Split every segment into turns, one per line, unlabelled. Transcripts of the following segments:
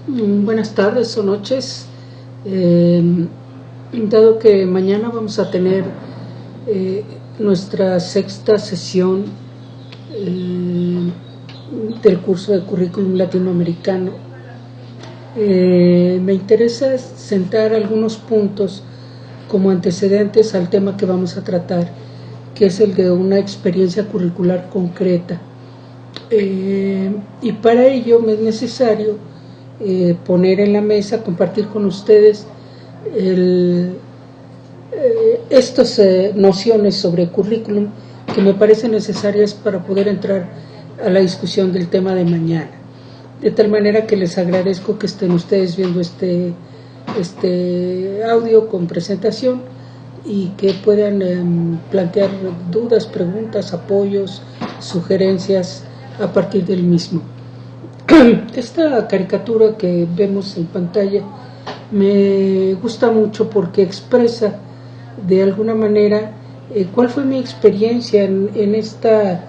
Buenas tardes o noches. Eh, Dado que mañana vamos a tener nuestra sexta sesión del curso de currículum latinoamericano, me interesa sentar algunos puntos como antecedentes al tema que vamos a tratar, que es el de una experiencia curricular concreta. Y para ello me es necesario poner en la mesa, compartir con ustedes estas nociones sobre currículum que me parecen necesarias para poder entrar a la discusión del tema de mañana. De tal manera que les agradezco que estén ustedes viendo este audio con presentación y que puedan plantear dudas, preguntas, apoyos, sugerencias a partir del mismo. Esta caricatura que vemos en pantalla me gusta mucho porque expresa de alguna manera cuál fue mi experiencia en esta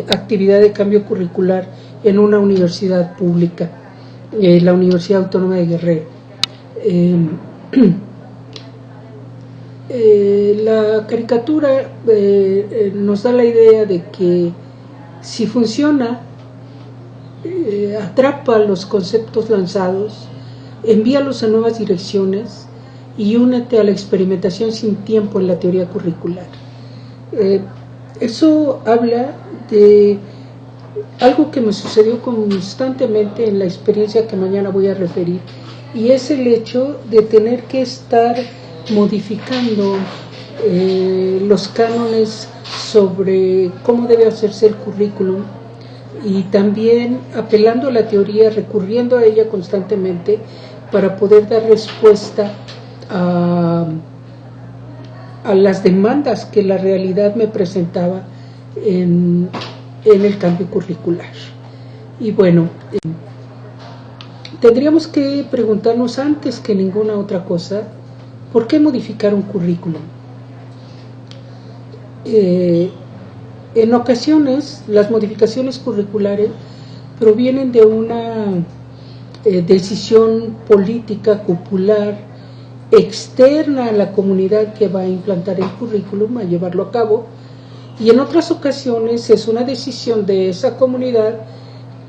actividad de cambio curricular en una universidad pública, la Universidad Autónoma de Guerrero. La caricatura nos da la idea de que si funciona, atrapa los conceptos lanzados, envíalos a nuevas direcciones y únete a la experimentación sin tiempo en la teoría curricular. Eso habla de algo que me sucedió constantemente en la experiencia que mañana voy a referir, y es el hecho de tener que estar modificando los cánones sobre cómo debe hacerse el currículum, y también apelando a la teoría, recurriendo a ella constantemente para poder dar respuesta a las demandas que la realidad me presentaba en el cambio curricular. Y bueno, tendríamos que preguntarnos antes que ninguna otra cosa, ¿por qué modificar un currículum? En ocasiones las modificaciones curriculares provienen de una decisión política popular externa a la comunidad que va a implantar el currículum, a llevarlo a cabo, y en otras ocasiones es una decisión de esa comunidad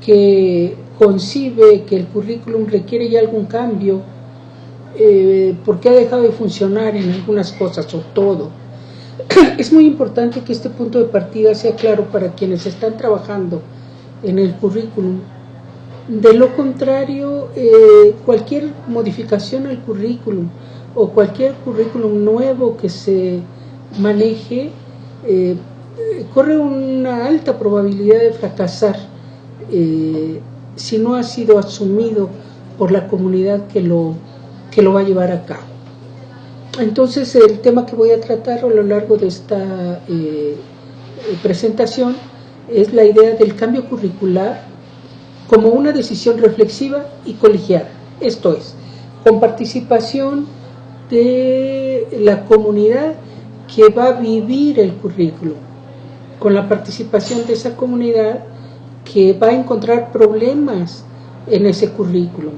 que concibe que el currículum requiere ya algún cambio porque ha dejado de funcionar en algunas cosas o todo. Es muy importante que este punto de partida sea claro para quienes están trabajando en el currículum. De lo contrario, cualquier modificación al currículum o cualquier currículum nuevo que se maneje corre una alta probabilidad de fracasar si no ha sido asumido por la comunidad que lo va a llevar a cabo. Entonces, el tema que voy a tratar a lo largo de esta presentación es la idea del cambio curricular como una decisión reflexiva y colegiada, esto es, con participación de la comunidad que va a vivir el currículum, con la participación de esa comunidad que va a encontrar problemas en ese currículum.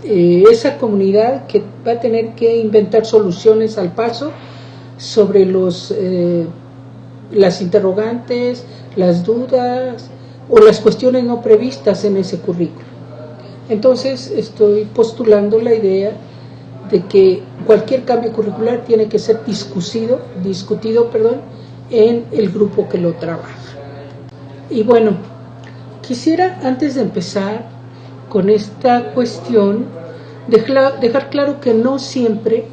Esa comunidad que va a tener que inventar soluciones al paso sobre las interrogantes, las dudas o las cuestiones no previstas en ese currículum. Entonces estoy postulando la idea de que cualquier cambio curricular tiene que ser discutido en el grupo que lo trabaja. Y bueno, quisiera antes de empezar con esta cuestión dejar claro que no siempre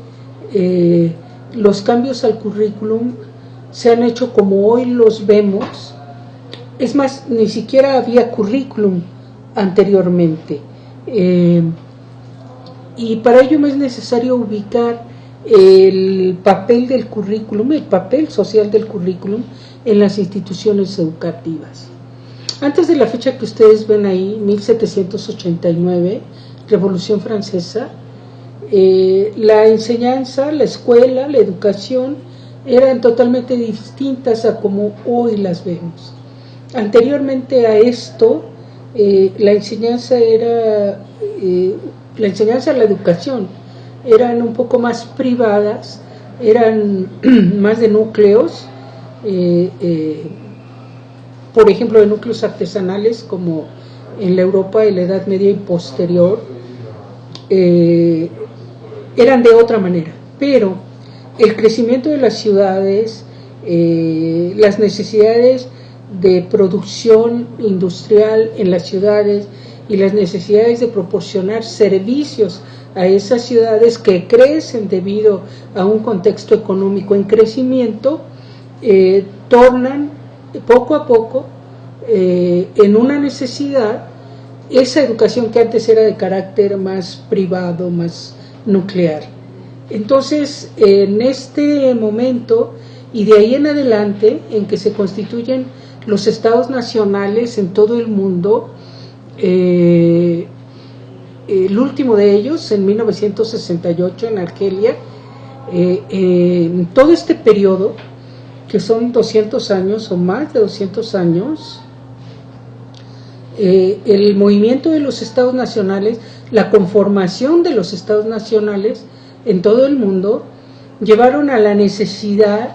los cambios al currículum se han hecho como hoy los vemos. Es más, ni siquiera había currículum anteriormente, y para ello me es necesario ubicar el papel del currículum, el papel social del currículum en las instituciones educativas. Antes de la fecha que ustedes ven ahí, 1789, Revolución Francesa, la enseñanza, la escuela, la educación eran totalmente distintas a como hoy las vemos. Anteriormente a esto, la enseñanza la educación, eran un poco más privadas, eran más de núcleos, por ejemplo, de núcleos artesanales, como en la Europa de la Edad Media y posterior, eran de otra manera. Pero el crecimiento de las ciudades, las necesidades de producción industrial en las ciudades y las necesidades de proporcionar servicios a esas ciudades que crecen debido a un contexto económico en crecimiento, tornan poco a poco en una necesidad esa educación que antes era de carácter más privado, más nuclear. Entonces, en este momento y de ahí en adelante, en que se constituyen los estados nacionales en todo el mundo, el último de ellos en 1968 en Argelia, todo este periodo, que son 200 años o más de 200 años, el movimiento de los estados nacionales, la conformación de los estados nacionales en todo el mundo, llevaron a la necesidad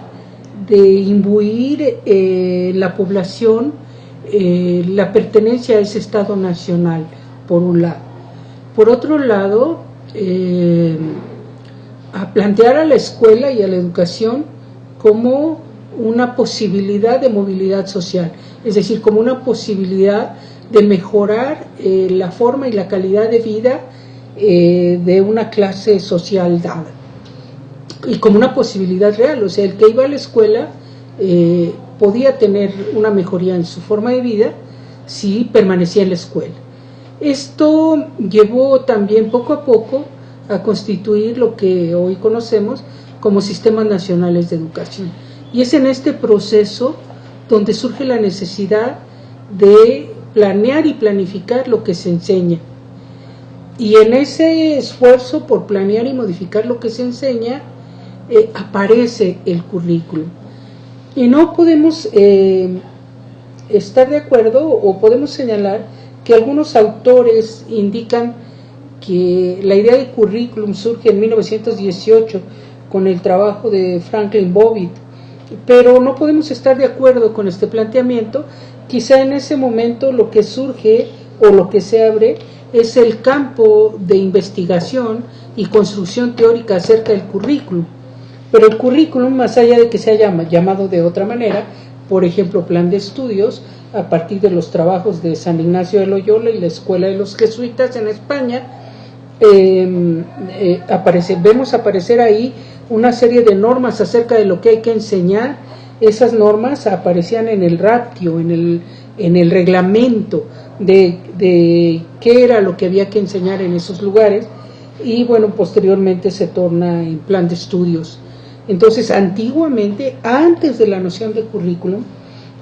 de imbuir la población la pertenencia a ese estado nacional, por un lado. Por otro lado, a plantear a la escuela y a la educación como una posibilidad de movilidad social, es decir, como una posibilidad de mejorar la forma y la calidad de vida de una clase social dada, y como una posibilidad real. O sea, el que iba a la escuela podía tener una mejoría en su forma de vida si permanecía en la escuela. Esto llevó también poco a poco a constituir lo que hoy conocemos como sistemas nacionales de educación, y es en este proceso donde surge la necesidad de planear y planificar lo que se enseña, y en ese esfuerzo por planear y modificar lo que se enseña aparece el currículum. Y no podemos estar de acuerdo, o podemos señalar que algunos autores indican que la idea de currículum surge en 1918 con el trabajo de Franklin Bobbitt, pero no podemos estar de acuerdo con este planteamiento. Quizá en ese momento lo que surge o lo que se abre es el campo de investigación y construcción teórica acerca del currículum. Pero el currículum, más allá de que sea llamado de otra manera, por ejemplo, plan de estudios, a partir de los trabajos de San Ignacio de Loyola y la Escuela de los Jesuitas en España, vemos aparecer ahí una serie de normas acerca de lo que hay que enseñar. Esas normas aparecían en el ratio, en el reglamento de qué era lo que había que enseñar en esos lugares, y bueno, posteriormente se torna en plan de estudios. Entonces, antiguamente, antes de la noción de currículum,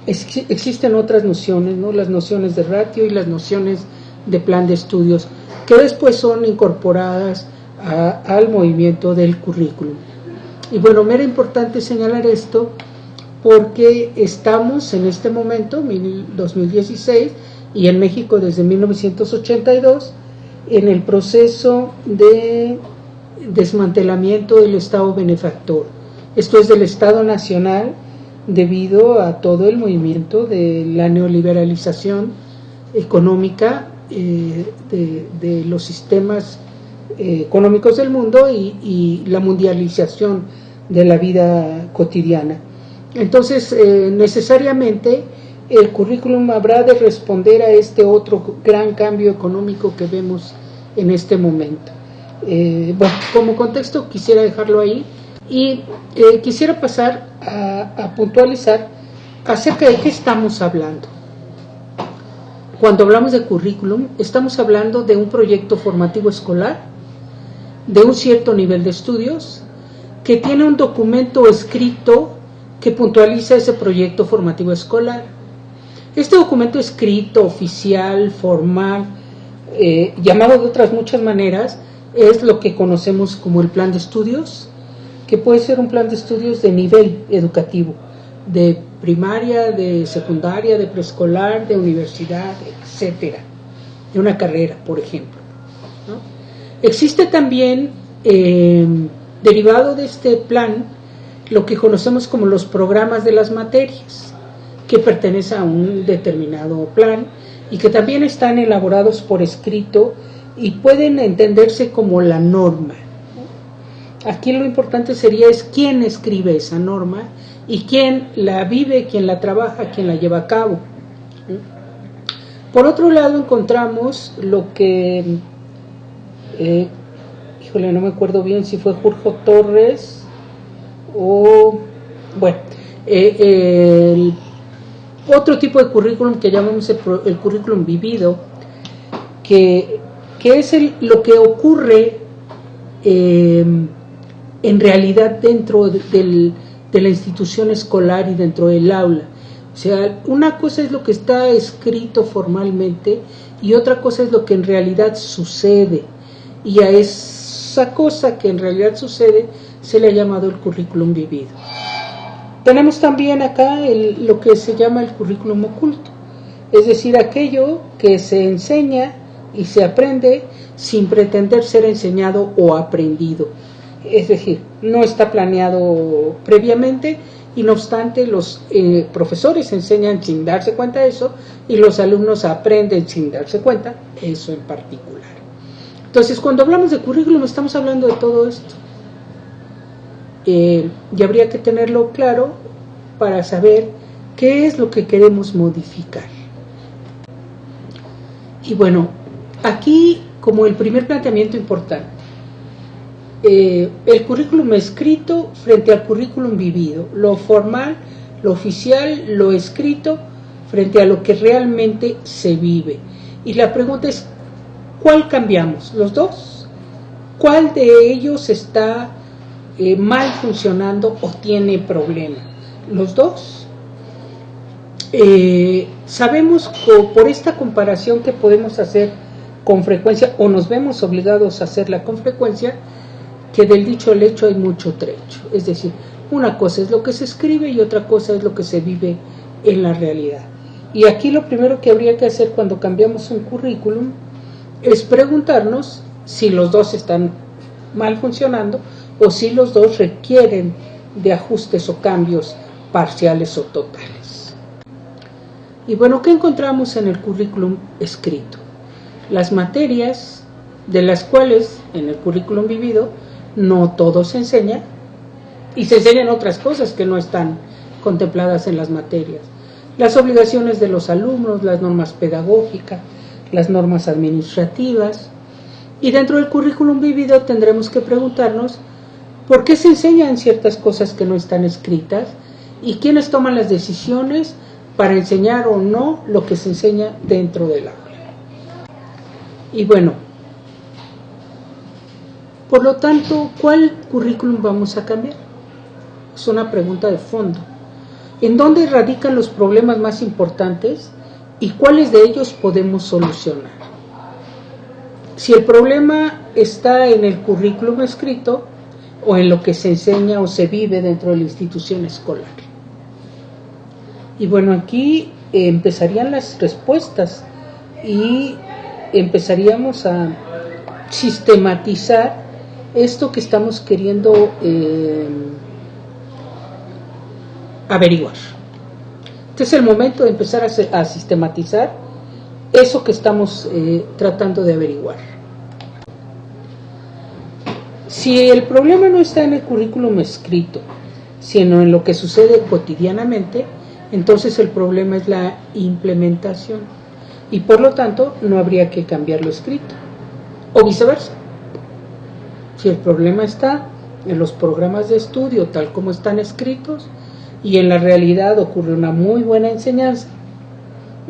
existen otras nociones, ¿no? Las nociones de ratio y las nociones de plan de estudios, que después son incorporadas al movimiento del currículum. Y bueno, me era importante señalar esto porque estamos en este momento, 2016, y en México desde 1982, en el proceso de desmantelamiento del Estado benefactor. Esto es del Estado Nacional, debido a todo el movimiento de la neoliberalización económica de los sistemas económicos del mundo y la mundialización de la vida cotidiana. Entonces, necesariamente el currículum habrá de responder a este otro gran cambio económico que vemos en este momento. Bueno, como contexto quisiera dejarlo ahí, y quisiera pasar a puntualizar acerca de qué estamos hablando. Cuando hablamos de currículum, estamos hablando de un proyecto formativo escolar, de un cierto nivel de estudios, que tiene un documento escrito que puntualiza ese proyecto formativo escolar. Este documento escrito, oficial, formal, llamado de otras muchas maneras, es lo que conocemos como el plan de estudios, que puede ser un plan de estudios de nivel educativo, de primaria, de secundaria, de preescolar, de universidad, etcétera. de una carrera, por ejemplo, ¿no? Existe también, derivado de este plan, lo que conocemos como los programas de las materias, que pertenecen a un determinado plan y que también están elaborados por escrito y pueden entenderse como la norma. Aquí lo importante sería es quién escribe esa norma y quién la vive, quién la trabaja, quién la lleva a cabo. Por otro lado encontramos lo que, híjole, no me acuerdo bien si fue Jorge Torres o, bueno, el otro tipo de currículum que llamamos el currículum vivido, que es lo que ocurre en realidad dentro de la institución escolar y dentro del aula. O sea, una cosa es lo que está escrito formalmente y otra cosa es lo que en realidad sucede. Y a esa cosa que en realidad sucede se le ha llamado el currículum vivido. Tenemos también acá lo que se llama el currículum oculto, es decir, aquello que se enseña y se aprende sin pretender ser enseñado o aprendido. Es decir, no está planeado previamente y no obstante los profesores enseñan sin darse cuenta de eso y los alumnos aprenden sin darse cuenta eso en particular. Entonces, cuando hablamos de currículum estamos hablando de todo esto. Y habría que tenerlo claro para saber qué es lo que queremos modificar. Y bueno, aquí como el primer planteamiento importante, el currículum escrito frente al currículum vivido, lo formal, lo oficial, lo escrito frente a lo que realmente se vive. Y la pregunta es, ¿cuál cambiamos? ¿Los dos? ¿Cuál de ellos está mal funcionando o tiene problema? ¿Los dos? Sabemos por esta comparación que podemos hacer con frecuencia o nos vemos obligados a hacerla con frecuencia, que del dicho al hecho hay mucho trecho. Es decir, una cosa es lo que se escribe y otra cosa es lo que se vive en la realidad. Y aquí lo primero que habría que hacer cuando cambiamos un currículum es preguntarnos si los dos están mal funcionando o si los dos requieren de ajustes o cambios parciales o totales. Y bueno, ¿qué encontramos en el currículum escrito? Las materias de las cuales en el currículum vivido no todo se enseña y se enseñan otras cosas que no están contempladas en las materias. Las obligaciones de los alumnos, las normas pedagógicas, las normas administrativas. Y dentro del currículum vivido tendremos que preguntarnos por qué se enseñan ciertas cosas que no están escritas y quiénes toman las decisiones para enseñar o no lo que se enseña dentro del aula. Y bueno, por lo tanto, ¿cuál currículum vamos a cambiar? Es una pregunta de fondo. ¿En dónde radican los problemas más importantes y cuáles de ellos podemos solucionar? Si el problema está en el currículum escrito o en lo que se enseña o se vive dentro de la institución escolar. Y bueno, aquí empezarían las respuestas y empezaríamos a sistematizar esto que estamos queriendo averiguar. Este es el momento de empezar a sistematizar eso que estamos tratando de averiguar. Si el problema no está en el currículum escrito, sino en lo que sucede cotidianamente, entonces el problema es la implementación y por lo tanto no habría que cambiar lo escrito o viceversa. Si el problema está en los programas de estudio tal como están escritos y en la realidad ocurre una muy buena enseñanza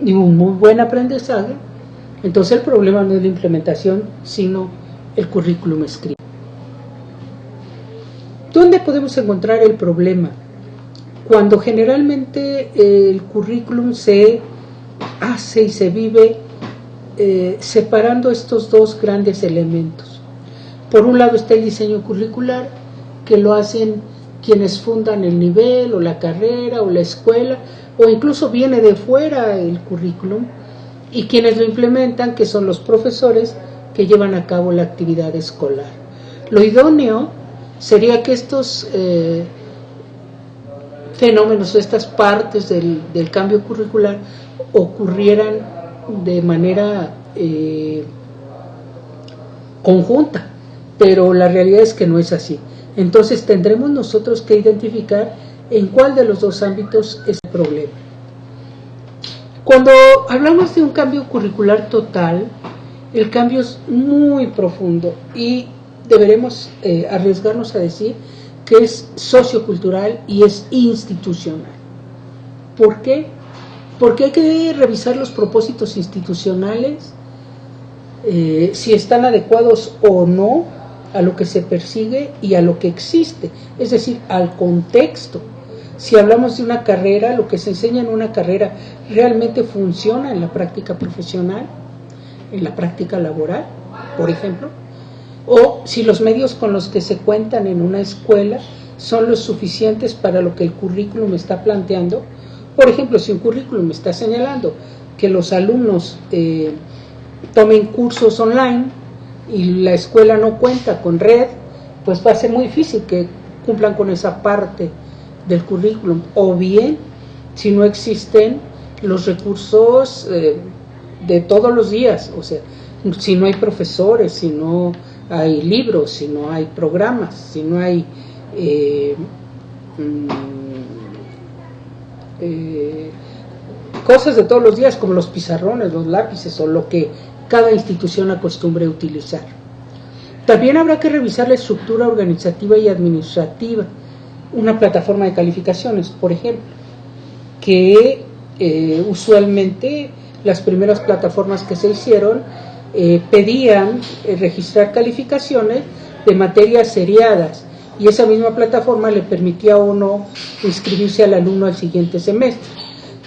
y un muy buen aprendizaje, entonces el problema no es la implementación sino el currículum escrito. ¿Dónde podemos encontrar el problema? Cuando generalmente el currículum se hace y se vive separando estos dos grandes elementos. Por un lado está el diseño curricular, que lo hacen quienes fundan el nivel o la carrera o la escuela, o incluso viene de fuera el currículum, y quienes lo implementan, que son los profesores que llevan a cabo la actividad escolar. Lo idóneo sería que estos fenómenos, estas partes del cambio curricular ocurrieran de manera conjunta, pero la realidad es que no es así. Entonces tendremos nosotros que identificar en cuál de los dos ámbitos es el problema. Cuando hablamos de un cambio curricular total, el cambio es muy profundo y deberemos arriesgarnos a decir que es sociocultural y es institucional. ¿Por qué? Porque hay que revisar los propósitos institucionales, si están adecuados o no a lo que se persigue y a lo que existe, es decir, al contexto. Si hablamos de una carrera, lo que se enseña en una carrera realmente funciona en la práctica profesional, en la práctica laboral, por ejemplo, o si los medios con los que se cuentan en una escuela son los suficientes para lo que el currículum está planteando. Por ejemplo, si un currículum está señalando que los alumnos tomen cursos online y la escuela no cuenta con red, pues va a ser muy difícil que cumplan con esa parte del currículum. O bien, si no existen los recursos de todos los días, o sea, si no hay profesores, si no hay libros, si no hay programas, si no hay cosas de todos los días como los pizarrones, los lápices o lo que cada institución acostumbre a utilizar. También habrá que revisar la estructura organizativa y administrativa, una plataforma de calificaciones, por ejemplo, que usualmente las primeras plataformas que se hicieron pedían registrar calificaciones de materias seriadas, y esa misma plataforma le permitía a uno inscribirse al alumno al siguiente semestre.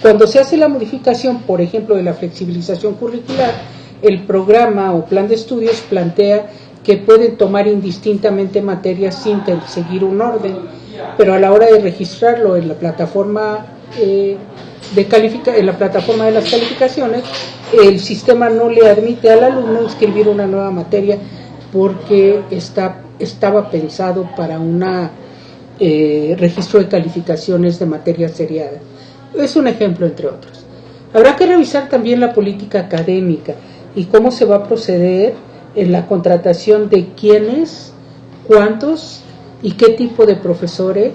Cuando se hace la modificación, por ejemplo, de la flexibilización curricular, el programa o plan de estudios plantea que pueden tomar indistintamente materias sin seguir un orden, pero a la hora de registrarlo en la plataforma en la plataforma de las calificaciones, el sistema no le admite al alumno inscribir una nueva materia porque estaba pensado para un registro de calificaciones de materias seriadas. Es un ejemplo entre otros. Habrá que revisar también la política académica y cómo se va a proceder en la contratación de quiénes, cuántos y qué tipo de profesores,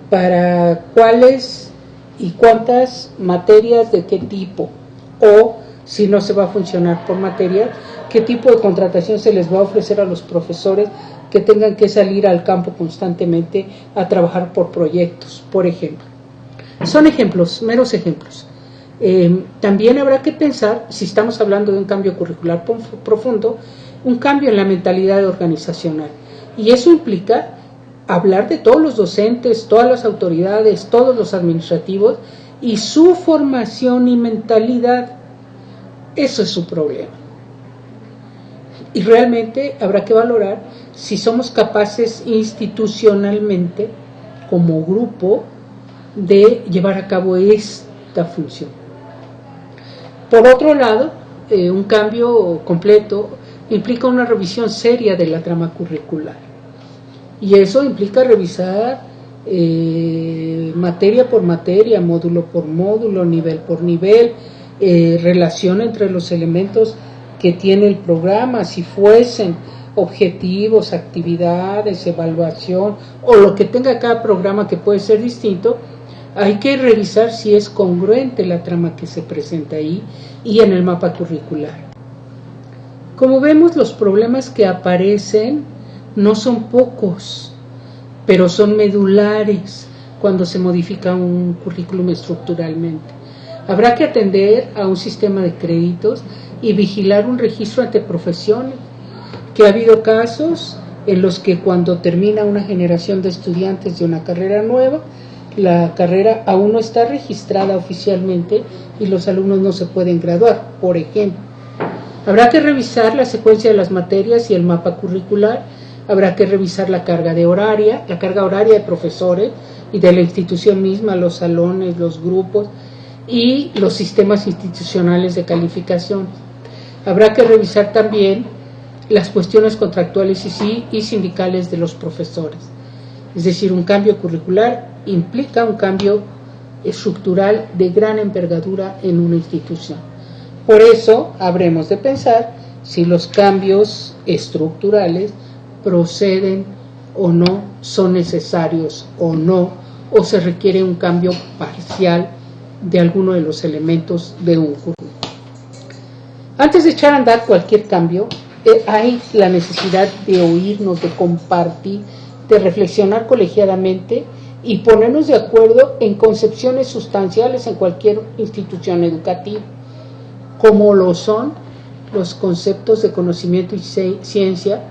para cuáles y cuántas materias de qué tipo, o si no se va a funcionar por materias, qué tipo de contratación se les va a ofrecer a los profesores que tengan que salir al campo constantemente a trabajar por proyectos, por ejemplo. Son ejemplos, meros ejemplos. También habrá que pensar, si estamos hablando de un cambio curricular profundo, un cambio en la mentalidad organizacional. Y eso implica hablar de todos los docentes, todas las autoridades, todos los administrativos y su formación y mentalidad. Eso es su problema. Y realmente habrá que valorar si somos capaces institucionalmente, como grupo, de llevar a cabo esta función. Por otro lado, un cambio completo implica una revisión seria de la trama curricular, y eso implica revisar materia por materia, módulo por módulo, nivel por nivel, relación entre los elementos que tiene el programa, si fuesen objetivos, actividades, evaluación o lo que tenga cada programa, que puede ser distinto. Hay que revisar si es congruente la trama que se presenta ahí y en el mapa curricular. Como vemos, los problemas que aparecen no son pocos, pero son medulares cuando se modifica un currículum estructuralmente. Habrá que atender a un sistema de créditos y vigilar un registro ante profesiones, que ha habido casos en los que cuando termina una generación de estudiantes de una carrera nueva, la carrera aún no está registrada oficialmente y los alumnos no se pueden graduar, por ejemplo. Habrá que revisar la secuencia de las materias y el mapa curricular. Habrá que revisar la carga horaria de profesores y de la institución misma, los salones, los grupos, y los sistemas institucionales de calificación. Habrá que revisar también las cuestiones contractuales y sindicales de los profesores. Es decir, un cambio curricular implica un cambio estructural de gran envergadura en una institución. Por eso habremos de pensar si los cambios estructurales proceden o no, son necesarios o no, o se requiere un cambio parcial de alguno de los elementos de un currículum. Antes de echar a andar cualquier cambio, hay la necesidad de oírnos, de compartir, de reflexionar colegiadamente y ponernos de acuerdo en concepciones sustanciales en cualquier institución educativa, como lo son los conceptos de conocimiento y ciencia,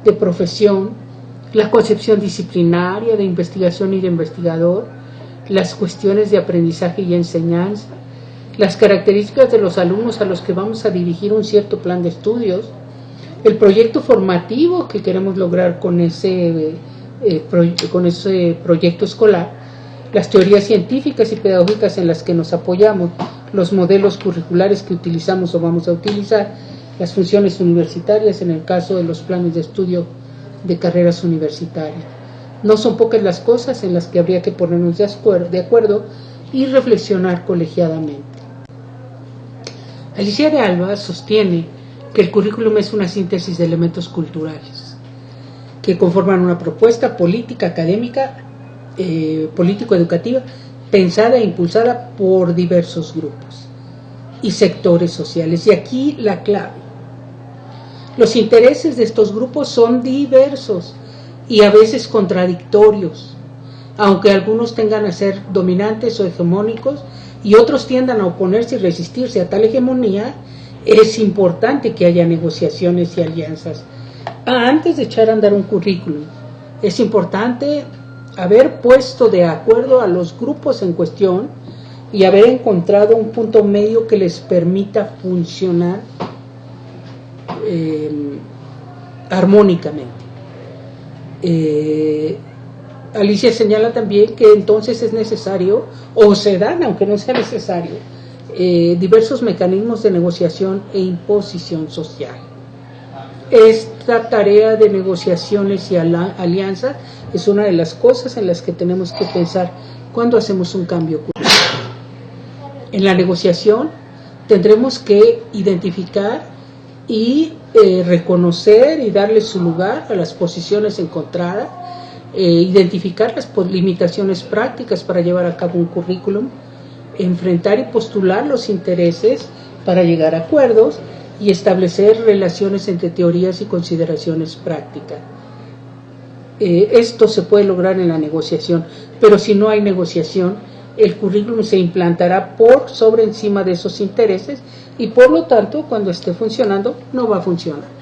de profesión, la concepción disciplinaria, de investigación y de investigador, las cuestiones de aprendizaje y enseñanza, las características de los alumnos a los que vamos a dirigir un cierto plan de estudios, el proyecto formativo que queremos lograr con ese proyecto escolar, las teorías científicas y pedagógicas en las que nos apoyamos, los modelos curriculares que utilizamos o vamos a utilizar, las funciones universitarias en el caso de los planes de estudio de carreras universitarias. No son pocas las cosas en las que habría que ponernos de acuerdo y reflexionar colegiadamente. Alicia de Alba sostiene que el currículum es una síntesis de elementos culturales que conforman una propuesta política, académica, político-educativa, pensada e impulsada por diversos grupos y sectores sociales. Y aquí la clave. Los intereses de estos grupos son diversos y a veces contradictorios, aunque algunos tengan a ser dominantes o hegemónicos y otros tiendan a oponerse y resistirse a tal hegemonía. Es importante que haya negociaciones y alianzas. Antes de echar a andar un currículum, es importante haber puesto de acuerdo a los grupos en cuestión y haber encontrado un punto medio que les permita funcionar armónicamente. Alicia señala también que entonces es necesario, o se dan, aunque no sea necesario, diversos mecanismos de negociación e imposición social. Esta tarea de negociaciones y alianzas es una de las cosas en las que tenemos que pensar cuando hacemos un cambio cultural. En la negociación tendremos que identificar y reconocer y darle su lugar a las posiciones encontradas, identificar las limitaciones prácticas para llevar a cabo un currículum, enfrentar y postular los intereses para llegar a acuerdos y establecer relaciones entre teorías y consideraciones prácticas. Esto se puede lograr en la negociación, pero si no hay negociación, el currículum se implantará por sobre encima de esos intereses y por lo tanto, cuando esté funcionando, no va a funcionar.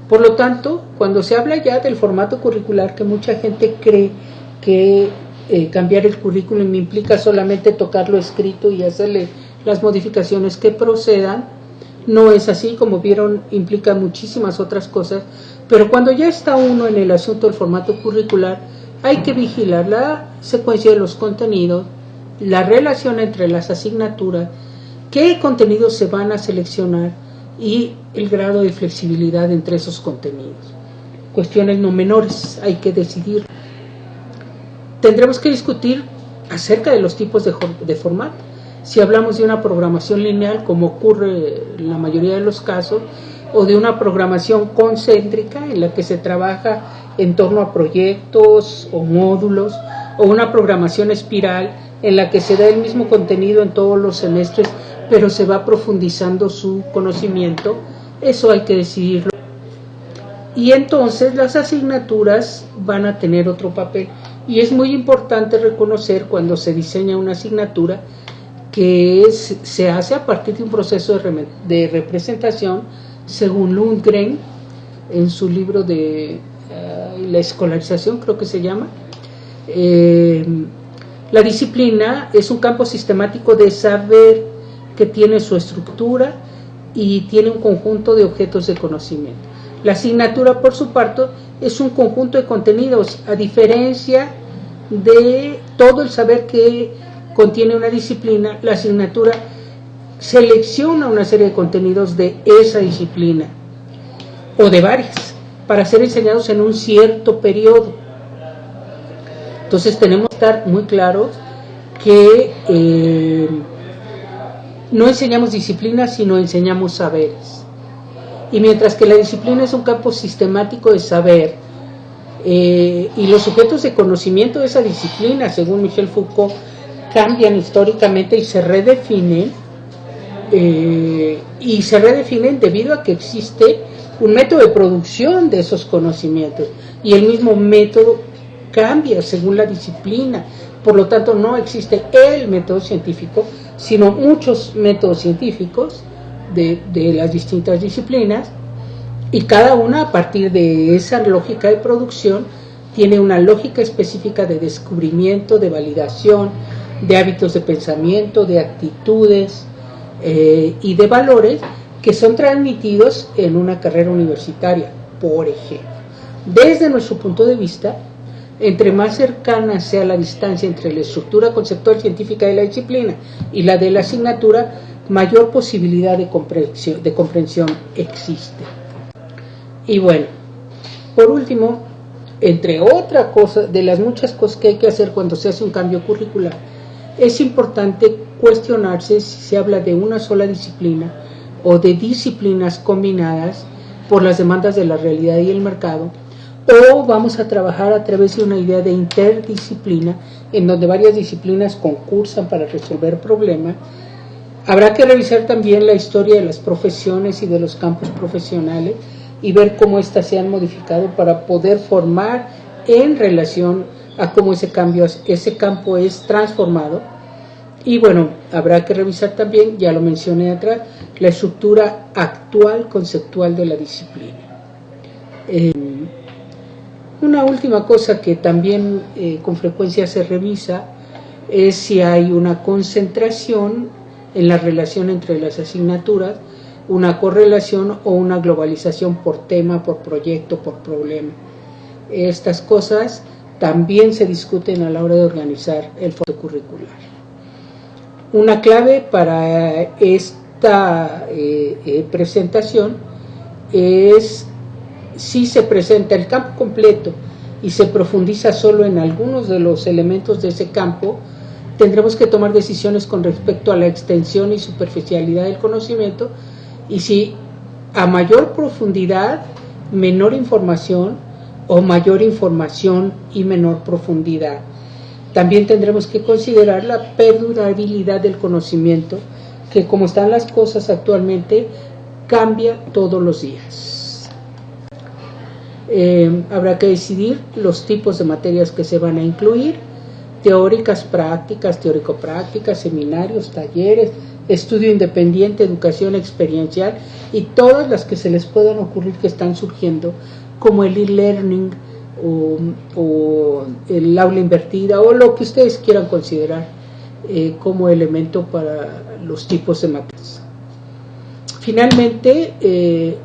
Por lo tanto, cuando se habla ya del formato curricular, que mucha gente cree que cambiar el currículum implica solamente tocar lo escrito y hacerle las modificaciones que procedan, No es así, como vieron, implica muchísimas otras cosas, pero cuando ya está uno en el asunto del formato curricular, hay que vigilar la secuencia de los contenidos, la relación entre las asignaturas, qué contenidos se van a seleccionar y el grado de flexibilidad entre esos contenidos. Cuestiones no menores, hay que decidir. Tendremos que discutir acerca de los tipos de formato. Si hablamos de una programación lineal, como ocurre en la mayoría de los casos, o de una programación concéntrica en la que se trabaja en torno a proyectos o módulos, o una programación espiral en la que se da el mismo contenido en todos los semestres, pero se va profundizando su conocimiento, eso hay que decidirlo. Y entonces las asignaturas van a tener otro papel. Y es muy importante reconocer cuando se diseña una asignatura que se hace a partir de un proceso de representación, según Lundgren, en su libro de la escolarización, creo que se llama. La disciplina es un campo sistemático de saber que tiene su estructura y tiene un conjunto de objetos de conocimiento. La asignatura, por su parte, es un conjunto de contenidos, a diferencia de todo el saber que contiene una disciplina. La asignatura selecciona una serie de contenidos de esa disciplina, o de varias, para ser enseñados en un cierto periodo. Entonces tenemos que estar muy claros que no enseñamos disciplinas, sino enseñamos saberes. Y mientras que la disciplina es un campo sistemático de saber, y los sujetos de conocimiento de esa disciplina, según Michel Foucault, cambian históricamente y se redefinen, debido a que existe un método de producción de esos conocimientos, y el mismo método cambia según la disciplina. Por lo tanto, no existe el método científico, sino muchos métodos científicos de las distintas disciplinas, y cada una, a partir de esa lógica de producción, tiene una lógica específica de descubrimiento, de validación, de hábitos de pensamiento, de actitudes y de valores que son transmitidos en una carrera universitaria, por ejemplo. Desde nuestro punto de vista, entre más cercana sea la distancia entre la estructura conceptual científica de la disciplina y la de la asignatura, mayor posibilidad de comprensión existe. Y bueno, por último, entre otra cosa, de las muchas cosas que hay que hacer cuando se hace un cambio curricular, es importante cuestionarse si se habla de una sola disciplina o de disciplinas combinadas por las demandas de la realidad y el mercado, o vamos a trabajar a través de una idea de interdisciplina en donde varias disciplinas concursan para resolver problemas. Habrá que revisar también la historia de las profesiones y de los campos profesionales y ver cómo éstas se han modificado para poder formar en relación a cómo ese campo es transformado. Y bueno, habrá que revisar también, ya lo mencioné atrás, la estructura actual conceptual de la disciplina. Una última cosa que también con frecuencia se revisa es si hay una concentración en la relación entre las asignaturas, una correlación o una globalización por tema, por proyecto, por problema. Estas cosas también se discuten a la hora de organizar el formato curricular. Una clave para esta presentación es si se presenta el campo completo y se profundiza solo en algunos de los elementos de ese campo, tendremos que tomar decisiones con respecto a la extensión y superficialidad del conocimiento, y si a mayor profundidad, menor información, o mayor información y menor profundidad. También tendremos que considerar la perdurabilidad del conocimiento, que como están las cosas actualmente, cambia todos los días. Habrá que decidir los tipos de materias que se van a incluir: teóricas, prácticas, teórico-prácticas, seminarios, talleres, estudio independiente, educación experiencial y todas las que se les puedan ocurrir que están surgiendo, como el e-learning o el aula invertida, o lo que ustedes quieran considerar como elemento para los tipos de materias. Finalmente,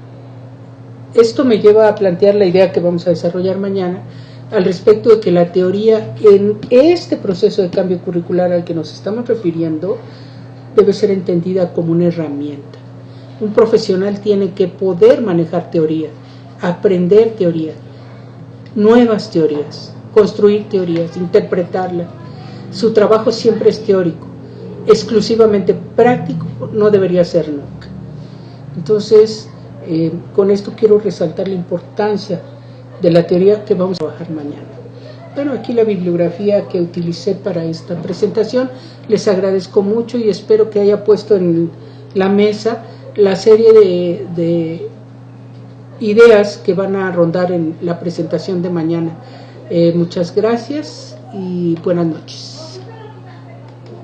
esto me lleva a plantear la idea que vamos a desarrollar mañana al respecto de que la teoría en este proceso de cambio curricular al que nos estamos refiriendo debe ser entendida como una herramienta. Un profesional tiene que poder manejar teoría, aprender teoría, nuevas teorías, construir teorías, interpretarlas. Su trabajo siempre es teórico, exclusivamente práctico no debería ser nunca. Entonces, con esto quiero resaltar la importancia de la teoría que vamos a trabajar mañana. Bueno, aquí la bibliografía que utilicé para esta presentación, les agradezco mucho y espero que haya puesto en la mesa la serie de ideas que van a rondar en la presentación de mañana. Muchas gracias y buenas noches.